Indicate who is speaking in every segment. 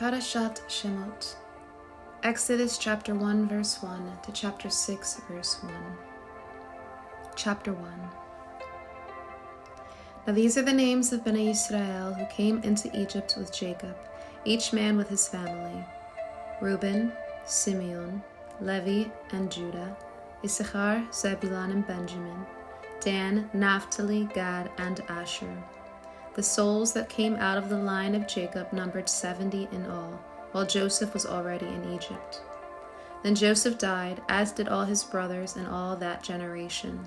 Speaker 1: Parashat Shemot. Exodus chapter 1 verse 1 to chapter 6 verse 1. Chapter 1. Now these are the names of Bnei Yisrael who came into Egypt with Jacob, each man with his family: Reuben, Simeon, Levi, and Judah, Issachar, Zebulun, and Benjamin, Dan, Naphtali, Gad, and Asher. The souls that came out of the line of Jacob numbered 70 in all, while Joseph was already in Egypt. Then Joseph died, as did all his brothers and all that generation.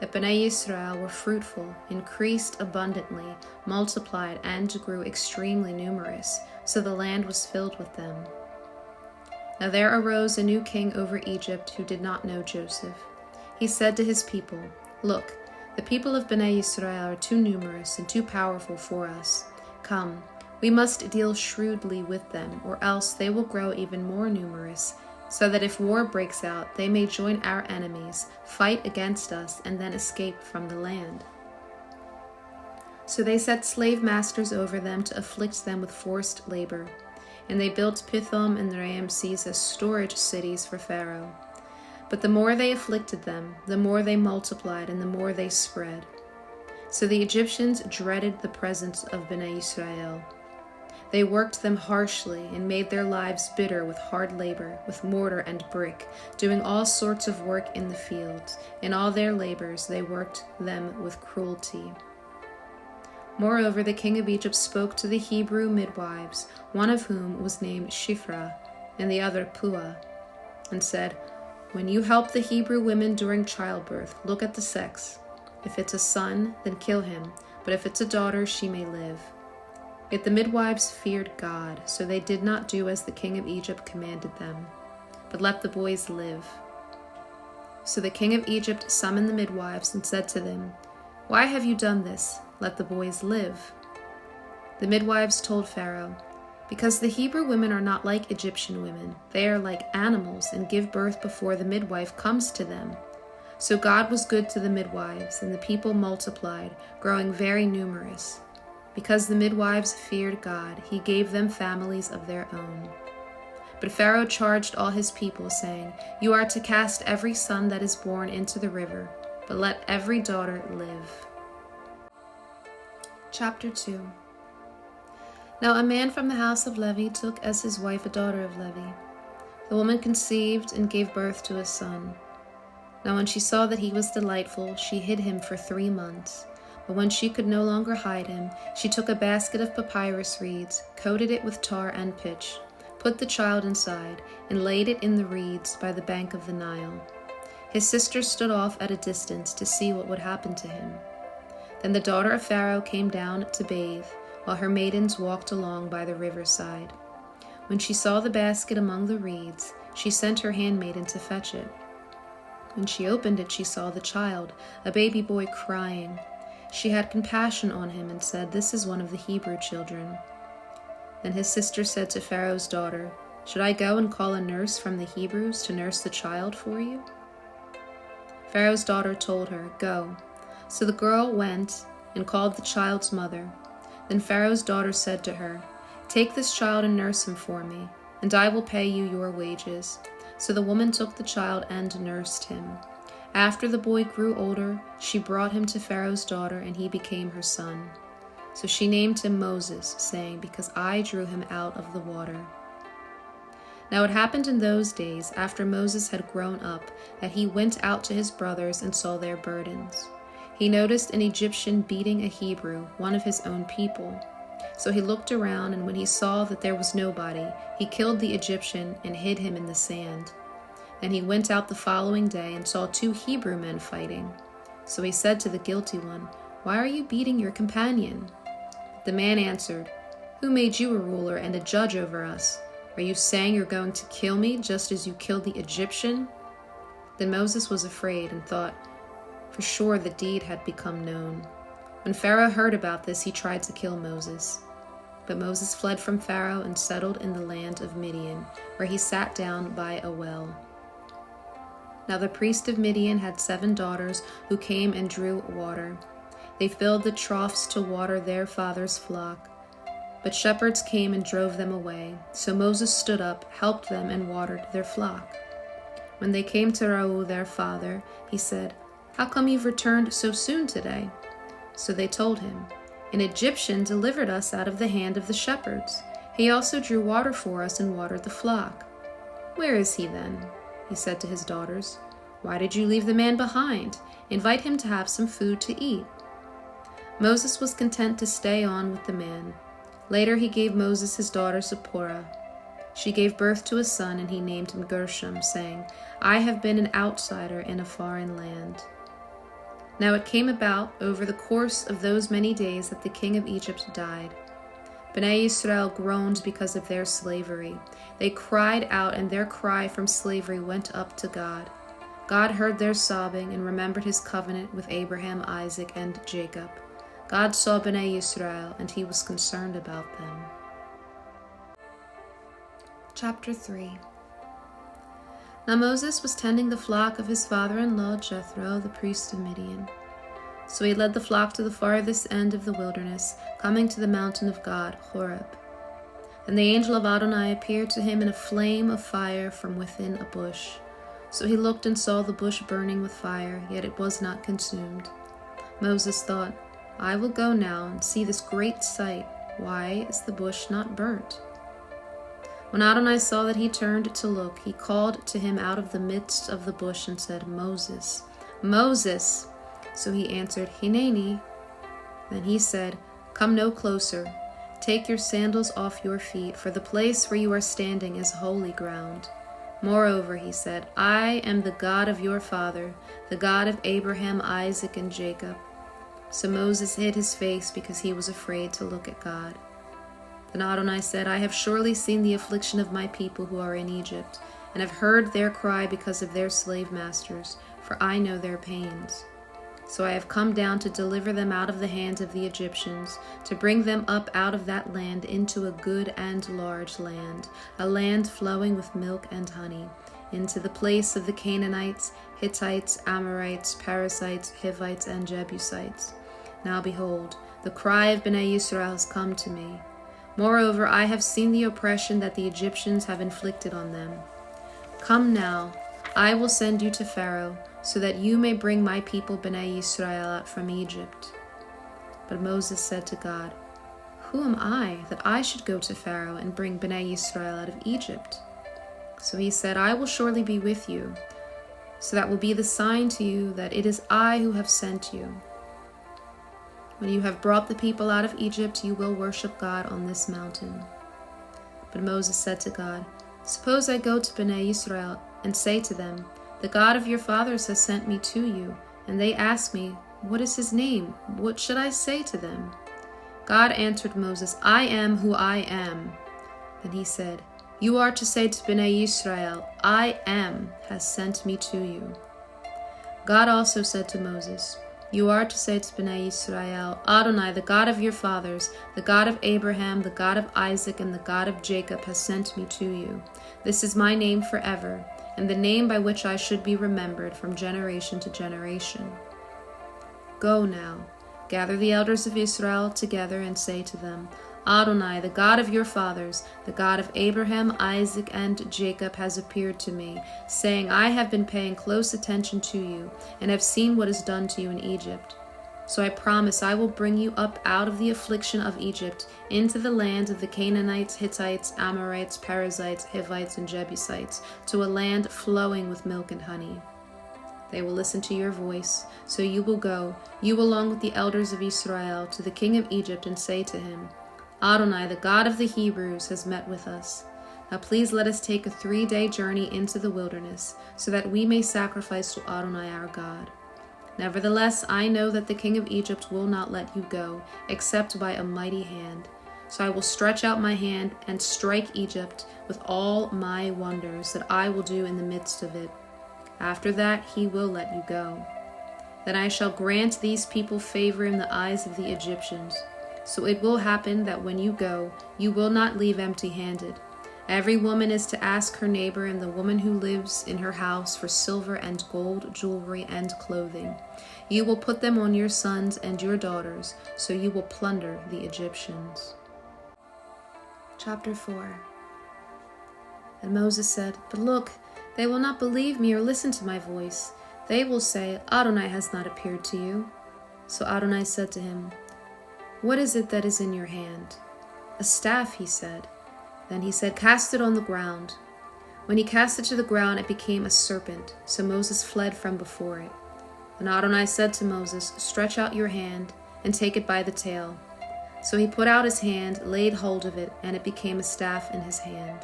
Speaker 1: But Bnei Yisrael were fruitful, increased abundantly, multiplied, and grew extremely numerous, so the land was filled with them. Now there arose a new king over Egypt who did not know Joseph. He said to his people, "Look, the people of Bnei Yisrael are too numerous and too powerful for us. Come, we must deal shrewdly with them, or else they will grow even more numerous, so that if war breaks out, they may join our enemies, fight against us, and then escape from the land." So they set slave masters over them to afflict them with forced labor, and they built Pithom and Ramses as storage cities for Pharaoh. But the more they afflicted them, the more they multiplied and the more they spread. So the Egyptians dreaded the presence of Bnei Yisrael. They worked them harshly and made their lives bitter with hard labor, with mortar and brick, doing all sorts of work in the fields. In all their labors they worked them with cruelty. Moreover, the king of Egypt spoke to the Hebrew midwives, one of whom was named Shiphrah, and the other Puah, and said, "When you help the Hebrew women during childbirth, look at the sex. If it's a son, then kill him, but if it's a daughter, she may live." Yet the midwives feared God, so they did not do as the king of Egypt commanded them, but let the boys live. So the king of Egypt summoned the midwives and said to them, "Why have you done this? Let the boys live." The midwives told Pharaoh, "Because the Hebrew women are not like Egyptian women. They are like animals and give birth before the midwife comes to them." So God was good to the midwives, and the people multiplied, growing very numerous. Because the midwives feared God, he gave them families of their own. But Pharaoh charged all his people, saying, "You are to cast every son that is born into the river, but let every daughter live." Chapter 2. Now a man from the house of Levi took as his wife a daughter of Levi. The woman conceived and gave birth to a son. Now when she saw that he was delightful, she hid him for 3 months. But when she could no longer hide him, she took a basket of papyrus reeds, coated it with tar and pitch, put the child inside, and laid it in the reeds by the bank of the Nile. His sisters stood off at a distance to see what would happen to him. Then the daughter of Pharaoh came down to bathe, while her maidens walked along by the riverside. When she saw the basket among the reeds, she sent her handmaiden to fetch it. When she opened it, she saw the child, a baby boy, crying. She had compassion on him and said, "This is one of the Hebrew children." Then his sister said to Pharaoh's daughter, "Should I go and call a nurse from the Hebrews to nurse the child for you?" Pharaoh's daughter told her, "Go." So the girl went and called the child's mother. Then Pharaoh's daughter said to her, "Take this child and nurse him for me, and I will pay you your wages." So the woman took the child and nursed him. After the boy grew older, she brought him to Pharaoh's daughter, and he became her son. So she named him Moses, saying, "Because I drew him out of the water." Now it happened in those days, after Moses had grown up, that he went out to his brothers and saw their burdens. He noticed an Egyptian beating a Hebrew, one of his own people. So he looked around, and when he saw that there was nobody, he killed the Egyptian and hid him in the sand. Then he went out the following day and saw 2 Hebrew men fighting. So he said to the guilty one, "Why are you beating your companion?" The man answered, "Who made you a ruler and a judge over us? Are you saying you're going to kill me just as you killed the Egyptian?" Then Moses was afraid and thought, for sure the deed had become known. When Pharaoh heard about this, he tried to kill Moses. But Moses fled from Pharaoh and settled in the land of Midian, where he sat down by a well. Now the priest of Midian had 7 daughters who came and drew water. They filled the troughs to water their father's flock. But shepherds came and drove them away. So Moses stood up, helped them, and watered their flock. When they came to Reu, their father, he said, "How come you've returned so soon today?" So they told him, "An Egyptian delivered us out of the hand of the shepherds. He also drew water for us and watered the flock." "Where is he then?" he said to his daughters. "Why did you leave the man behind? Invite him to have some food to eat." Moses was content to stay on with the man. Later he gave Moses his daughter Zipporah. She gave birth to a son, and he named him Gershom, saying, "I have been an outsider in a foreign land." Now it came about over the course of those many days that the king of Egypt died. Bnei Israel groaned because of their slavery. They cried out, and their cry from slavery went up to God. God heard their sobbing and remembered his covenant with Abraham, Isaac, and Jacob. God saw Bnei Israel, and he was concerned about them. Chapter 3. Now Moses was tending the flock of his father-in-law Jethro, the priest of Midian. So he led the flock to the farthest end of the wilderness, coming to the mountain of God, Horeb. And the angel of Adonai appeared to him in a flame of fire from within a bush. So he looked and saw the bush burning with fire, yet it was not consumed. Moses thought, "I will go now and see this great sight. Why is the bush not burnt?" When Adonai saw that he turned to look, he called to him out of the midst of the bush and said, "Moses, Moses!" So he answered, "Hineni." Then he said, "Come no closer. Take your sandals off your feet, for the place where you are standing is holy ground." Moreover, he said, "I am the God of your father, the God of Abraham, Isaac, and Jacob." So Moses hid his face because he was afraid to look at God. Then Adonai said, "I have surely seen the affliction of my people who are in Egypt, and have heard their cry because of their slave masters, for I know their pains. So I have come down to deliver them out of the hands of the Egyptians, to bring them up out of that land into a good and large land, a land flowing with milk and honey, into the place of the Canaanites, Hittites, Amorites, Perizzites, Hivites, and Jebusites. Now behold, the cry of Bnei Israel has come to me. Moreover, I have seen the oppression that the Egyptians have inflicted on them. Come now, I will send you to Pharaoh, so that you may bring my people Bnei Israel out from Egypt." But Moses said to God, "Who am I, that I should go to Pharaoh and bring Bnei Israel out of Egypt?" So he said, "I will surely be with you, so that will be the sign to you that it is I who have sent you. When you have brought the people out of Egypt, you will worship God on this mountain." But Moses said to God, "Suppose I go to Bnei Israel and say to them, 'The God of your fathers has sent me to you,' and they ask me, 'What is his name?' What should I say to them?" God answered Moses, "I am who I am." Then he said, "You are to say to Bnei Israel, 'I am has sent me to you.'" God also said to Moses, "You are to say to Bnei Israel, 'Adonai, the God of your fathers, the God of Abraham, the God of Isaac, and the God of Jacob has sent me to you. This is my name forever, and the name by which I should be remembered from generation to generation. Go now, gather the elders of Israel together and say to them, Adonai, the God of your fathers, the God of Abraham, Isaac, and Jacob has appeared to me, saying, I have been paying close attention to you, and have seen what is done to you in Egypt. So I promise I will bring you up out of the affliction of Egypt into the land of the Canaanites, Hittites, Amorites, Perizzites, Hivites, and Jebusites, to a land flowing with milk and honey. They will listen to your voice, so you will go, you along with the elders of Israel, to the king of Egypt and say to him, Adonai, the God of the Hebrews, has met with us. Now please let us take a 3-day journey into the wilderness, so that we may sacrifice to Adonai our God. Nevertheless, I know that the king of Egypt will not let you go, except by a mighty hand. So I will stretch out my hand and strike Egypt with all my wonders that I will do in the midst of it. After that, he will let you go. Then I shall grant these people favor in the eyes of the Egyptians. So it will happen that when you go, you will not leave empty-handed. Every woman is to ask her neighbor and the woman who lives in her house for silver and gold, jewelry, and clothing. You will put them on your sons and your daughters, so you will plunder the Egyptians. Chapter 4. And Moses said, "But look, they will not believe me or listen to my voice. They will say, 'Adonai has not appeared to you.'" So Adonai said to him, "What is it that is in your hand?" "A staff," he said. Then he said, "Cast it on the ground." When he cast it to the ground, it became a serpent. So Moses fled from before it. And Adonai said to Moses, "Stretch out your hand and take it by the tail." So he put out his hand, laid hold of it, and it became a staff in his hand.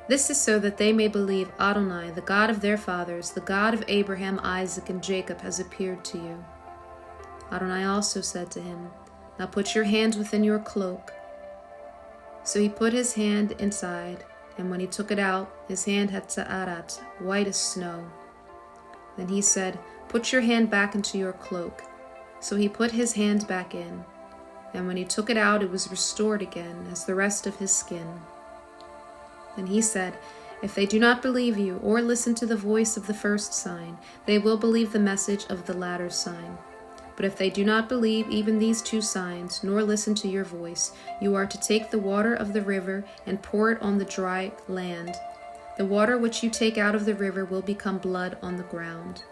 Speaker 1: This is so that they may believe Adonai, the God of their fathers, the God of Abraham, Isaac, and Jacob, has appeared to you. Adonai also said to him, "Now put your hand within your cloak." So he put his hand inside, and when he took it out, his hand had sa'arat, white as snow. Then he said, "Put your hand back into your cloak." So he put his hand back in, and when he took it out, it was restored again, as the rest of his skin. Then he said, "If they do not believe you, or listen to the voice of the first sign, they will believe the message of the latter sign. But if they do not believe even these two signs, nor listen to your voice, you are to take the water of the river and pour it on the dry land. The water which you take out of the river will become blood on the ground."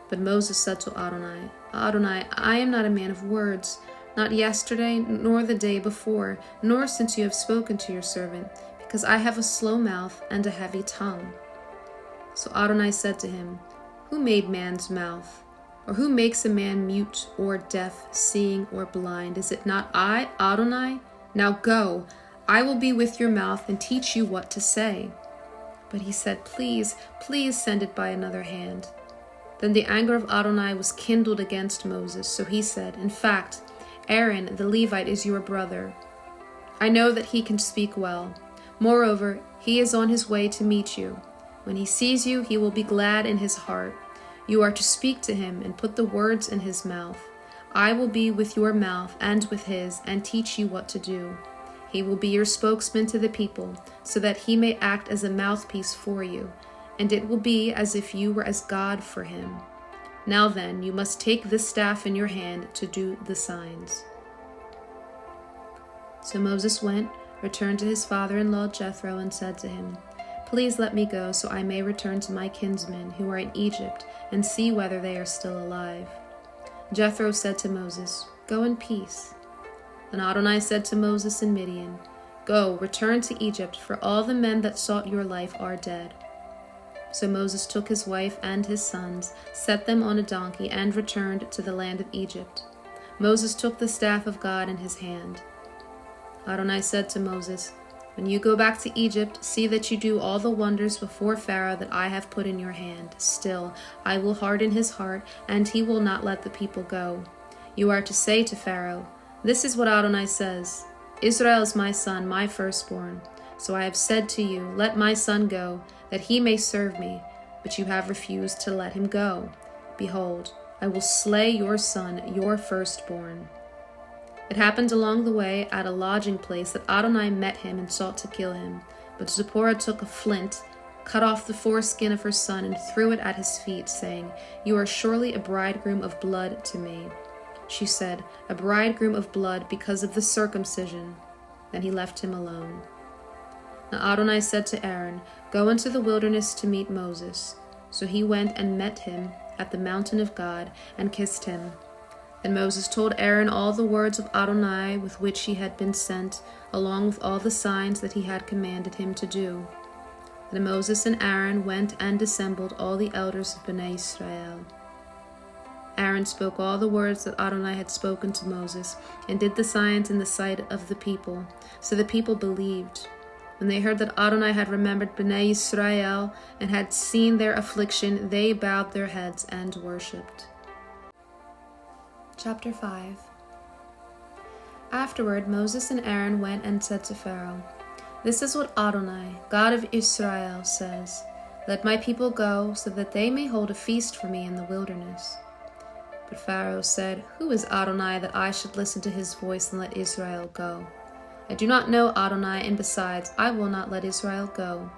Speaker 1: But Moses said to Adonai, "Adonai, I am not a man of words, not yesterday, nor the day before, nor since you have spoken to your servant, because I have a slow mouth and a heavy tongue." So Adonai said to him, "Who made man's mouth? Or who makes a man mute or deaf, seeing or blind? Is it not I, Adonai? Now go, I will be with your mouth and teach you what to say." But he said, "Please, please send it by another hand." Then the anger of Adonai was kindled against Moses, so he said, "In fact, Aaron the Levite is your brother. I know that he can speak well. Moreover, he is on his way to meet you. When he sees you, he will be glad in his heart. You are to speak to him and put the words in his mouth. I will be with your mouth and with his, and teach you what to do. He will be your spokesman to the people, so that he may act as a mouthpiece for you, and it will be as if you were as God for him. Now then, you must take this staff in your hand to do the signs." So Moses went, returned to his father-in-law Jethro, and said to him, "Please let me go, so I may return to my kinsmen who are in Egypt, and see whether they are still alive." Jethro said to Moses, "Go in peace." And Adonai said to Moses in Midian, "Go, return to Egypt, for all the men that sought your life are dead." So Moses took his wife and his sons, set them on a donkey, and returned to the land of Egypt. Moses took the staff of God in his hand. Adonai said to Moses, "When you go back to Egypt, see that you do all the wonders before Pharaoh that I have put in your hand. Still, I will harden his heart, and he will not let the people go. You are to say to Pharaoh, 'This is what Adonai says: Israel is my son, my firstborn. So I have said to you, let my son go, that he may serve me. But you have refused to let him go. Behold, I will slay your son, your firstborn.'" It happened along the way at a lodging place that Adonai met him and sought to kill him. But Zipporah took a flint, cut off the foreskin of her son, and threw it at his feet, saying, "You are surely a bridegroom of blood to me." She said, "A bridegroom of blood because of the circumcision." Then he left him alone. Now Adonai said to Aaron, "Go into the wilderness to meet Moses." So he went and met him at the mountain of God and kissed him. And Moses told Aaron all the words of Adonai with which he had been sent, along with all the signs that he had commanded him to do. Then Moses and Aaron went and assembled all the elders of Bnei Israel. Aaron spoke all the words that Adonai had spoken to Moses, and did the signs in the sight of the people. So the people believed. When they heard that Adonai had remembered Bnei Israel and had seen their affliction, they bowed their heads and worshipped. Chapter 5. Afterward, Moses and Aaron went and said to Pharaoh, "This is what Adonai, God of Israel, says: Let my people go, so that they may hold a feast for me in the wilderness." But Pharaoh said, "Who is Adonai that I should listen to his voice and let Israel go? I do not know Adonai, and besides, I will not let Israel go."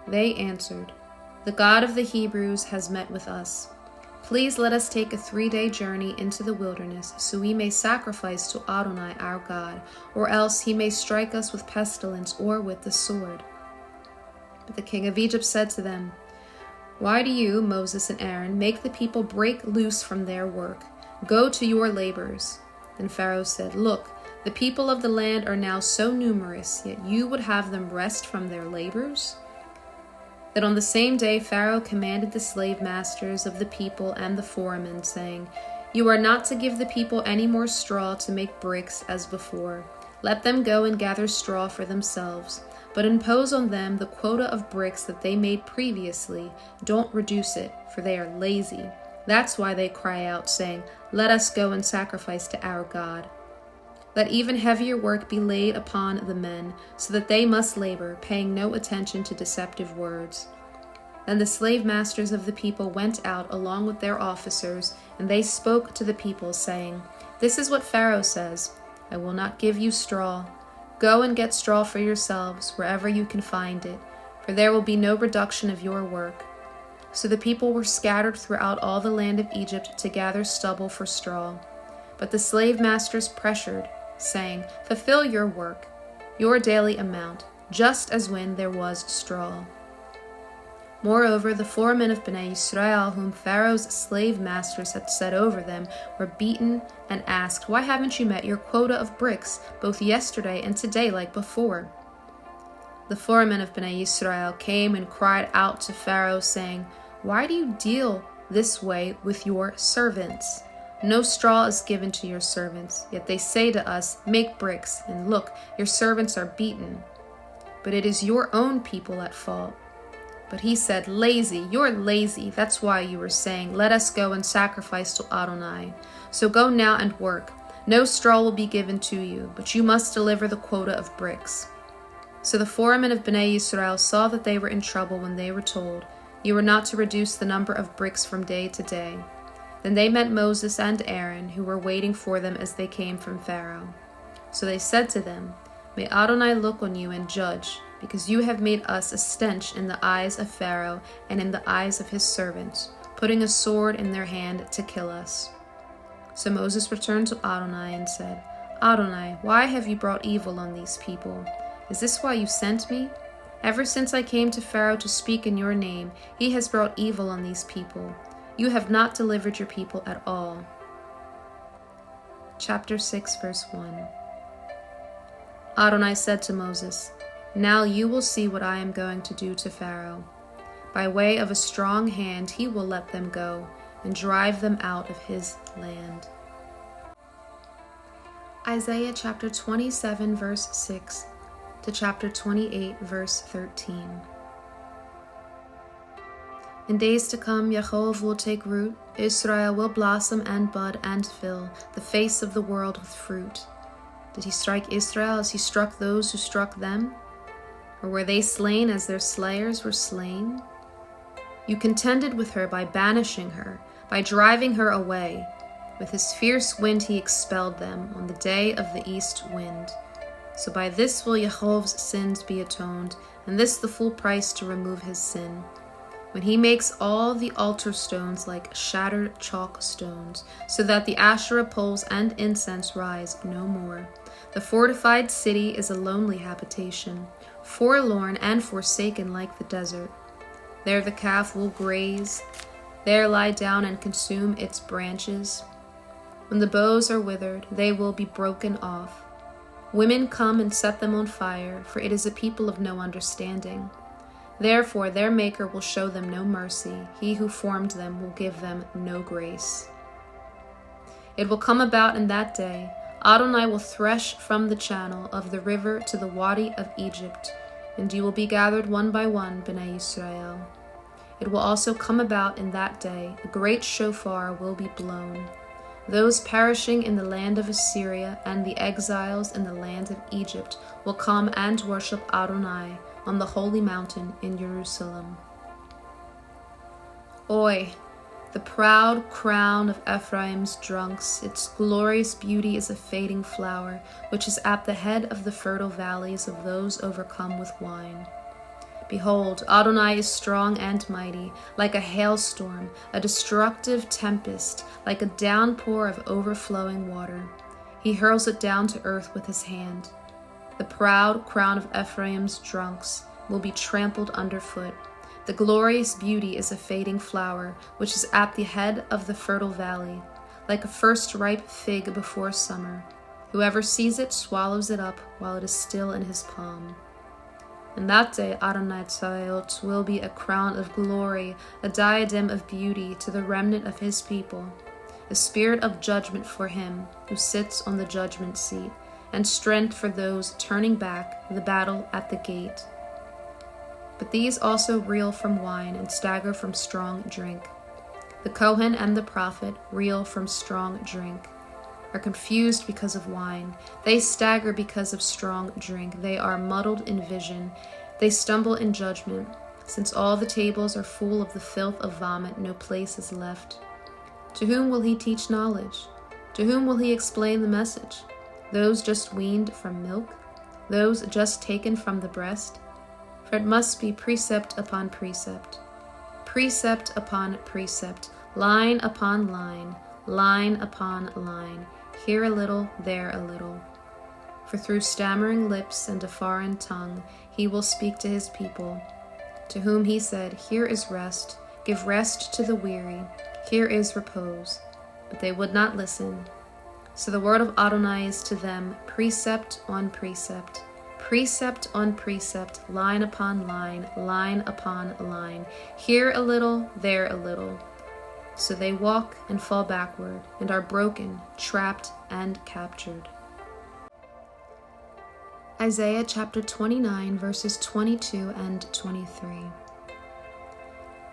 Speaker 1: They answered, "The God of the Hebrews has met with us. Please let us take a 3-day journey into the wilderness, so we may sacrifice to Adonai our God, or else he may strike us with pestilence or with the sword." But the king of Egypt said to them, "Why do you, Moses and Aaron, make the people break loose from their work? Go to your labors." Then Pharaoh said, "Look, the people of the land are now so numerous, yet you would have them rest from their labors?" Then on the same day Pharaoh commanded the slave masters of the people and the foremen, saying, "You are not to give the people any more straw to make bricks as before. Let them go and gather straw for themselves, but impose on them the quota of bricks that they made previously. Don't reduce it, for they are lazy. That's why they cry out, saying, 'Let us go and sacrifice to our God.' Let even heavier work be laid upon the men, so that they must labor, paying no attention to deceptive words." Then the slave masters of the people went out along with their officers, and they spoke to the people, saying, "This is what Pharaoh says, 'I will not give you straw. Go and get straw for yourselves wherever you can find it, for there will be no reduction of your work.' So the people were scattered throughout all the land of Egypt to gather stubble for straw. But the slave masters pressured, saying, 'Fulfill your work, your daily amount, just as when there was straw.' Moreover, the foremen of Bnei Yisrael, whom Pharaoh's slave masters had set over them, were beaten and asked, 'Why haven't you met your quota of bricks, both yesterday and today like before?' The foremen of Bnei Yisrael came and cried out to Pharaoh, saying, 'Why do you deal this way with your servants? No straw is given to your servants, yet they say to us, "Make bricks," and look, your servants are beaten. But it is your own people at fault.' But he said, 'Lazy, you're lazy. That's why you were saying, "Let us go and sacrifice to Adonai." So go now and work. No straw will be given to you, but you must deliver the quota of bricks.' So the foremen of Bnei Yisrael saw that they were in trouble when they were told, 'You are not to reduce the number of bricks from day to day.' Then they met Moses and Aaron, who were waiting for them as they came from Pharaoh. So they said to them, 'May Adonai look on you and judge, because you have made us a stench in the eyes of Pharaoh and in the eyes of his servants, putting a sword in their hand to kill us.' So Moses returned to Adonai and said, 'Adonai, why have you brought evil on these people? Is this why you sent me? Ever since I came to Pharaoh to speak in your name, he has brought evil on these people. You have not delivered your people at all.'" Chapter 6, verse 1. Adonai said to Moses, "Now you will see what I am going to do to Pharaoh. By way of a strong hand he will let them go and drive them out of his land." Isaiah chapter 27, verse 6 to chapter 28, verse 13. In days to come, Yaakov will take root, Israel will blossom and bud and fill the face of the world with fruit. Did he strike Israel as he struck those who struck them? Or were they slain as their slayers were slain? You contended with her by banishing her, by driving her away. With his fierce wind he expelled them on the day of the east wind. So by this will Yaakov's sins be atoned, and this the full price to remove his sin. When he makes all the altar stones like shattered chalk stones, so that the Asherah poles and incense rise no more. The fortified city is a lonely habitation, forlorn and forsaken like the desert. There the calf will graze, there lie down and consume its branches. When the boughs are withered, they will be broken off. Women come and set them on fire, for it is a people of no understanding. Therefore their Maker will show them no mercy. He who formed them will give them no grace. It will come about in that day, Adonai will thresh from the channel of the river to the wadi of Egypt, and you will be gathered one by one, Bnei Yisrael. It will also come about in that day, a great shofar will be blown. Those perishing in the land of Assyria and the exiles in the land of Egypt will come and worship Adonai on the holy mountain in Jerusalem. Oi, the proud crown of Ephraim's drunks, its glorious beauty is a fading flower, which is at the head of the fertile valleys of those overcome with wine. Behold, Adonai is strong and mighty, like a hailstorm, a destructive tempest, like a downpour of overflowing water. He hurls it down to earth with his hand. The proud crown of Ephraim's drunks will be trampled underfoot. The glorious beauty is a fading flower, which is at the head of the fertile valley, like a first ripe fig before summer. Whoever sees it swallows it up while it is still in his palm. In that day Adonai Tzaot will be a crown of glory, a diadem of beauty to the remnant of his people, a spirit of judgment for him who sits on the judgment seat, and strength for those turning back, the battle at the gate. But these also reel from wine and stagger from strong drink. The Kohen and the prophet reel from strong drink, are confused because of wine. They stagger because of strong drink. They are muddled in vision. They stumble in judgment. Since all the tables are full of the filth of vomit, no place is left. To whom will he teach knowledge? To whom will he explain the message? Those just weaned from milk? Those just taken from the breast? For it must be precept upon precept, precept upon precept, line upon line, line upon line, here a little, there a little. For through stammering lips and a foreign tongue he will speak to his people, to whom he said, Here is rest, give rest to the weary, here is repose. But they would not listen. So the word of Adonai is to them precept on precept, precept on precept, line upon line, line upon line, here a little, there a little. So they walk and fall backward, and are broken, trapped, and captured. Isaiah chapter 29, verses 22 and 23.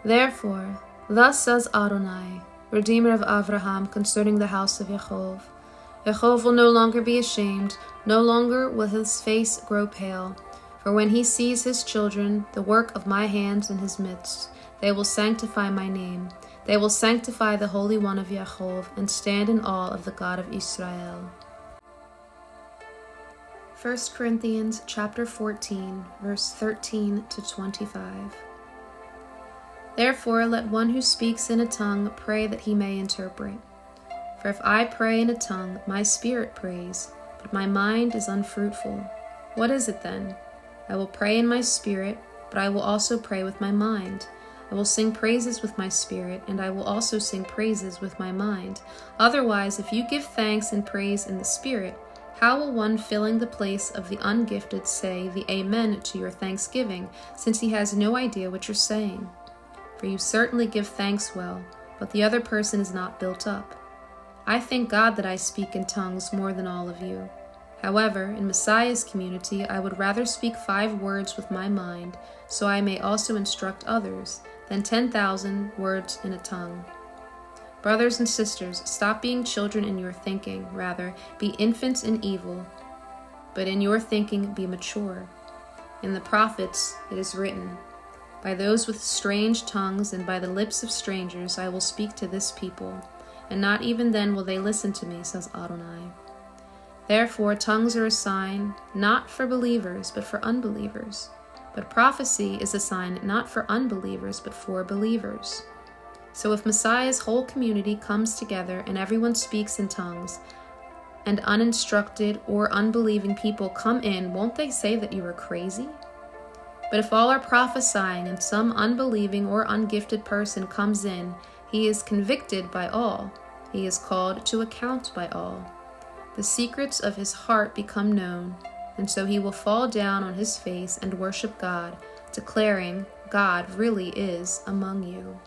Speaker 1: Therefore, thus says Adonai, Redeemer of Avraham, concerning the house of Yaakov, Yaakov will no longer be ashamed, no longer will his face grow pale. For when he sees his children, the work of my hands in his midst, they will sanctify my name. They will sanctify the Holy One of Yaakov, and stand in awe of the God of Israel. 1 Corinthians chapter 14, verse 13 to 25. Therefore let one who speaks in a tongue pray that he may interpret. For if I pray in a tongue, my spirit prays, but my mind is unfruitful. What is it then? I will pray in my spirit, but I will also pray with my mind. I will sing praises with my spirit, and I will also sing praises with my mind. Otherwise, if you give thanks and praise in the spirit, how will one filling the place of the ungifted say the Amen to your thanksgiving, since he has no idea what you're saying? For you certainly give thanks well, but the other person is not built up. I thank God that I speak in tongues more than all of you. However, in Messiah's community, I would rather speak 5 words with my mind, so I may also instruct others, than 10,000 words in a tongue. Brothers and sisters, stop being children in your thinking. Rather, be infants in evil, but in your thinking be mature. In the prophets it is written, By those with strange tongues and by the lips of strangers I will speak to this people, and not even then will they listen to me, says Adonai. Therefore tongues are a sign, not for believers, but for unbelievers. But prophecy is a sign not for unbelievers, but for believers. So if Messiah's whole community comes together and everyone speaks in tongues, and uninstructed or unbelieving people come in, won't they say that you are crazy? But if all are prophesying and some unbelieving or ungifted person comes in, he is convicted by all. He is called to account by all. The secrets of his heart become known, and so he will fall down on his face and worship God, declaring, God really is among you.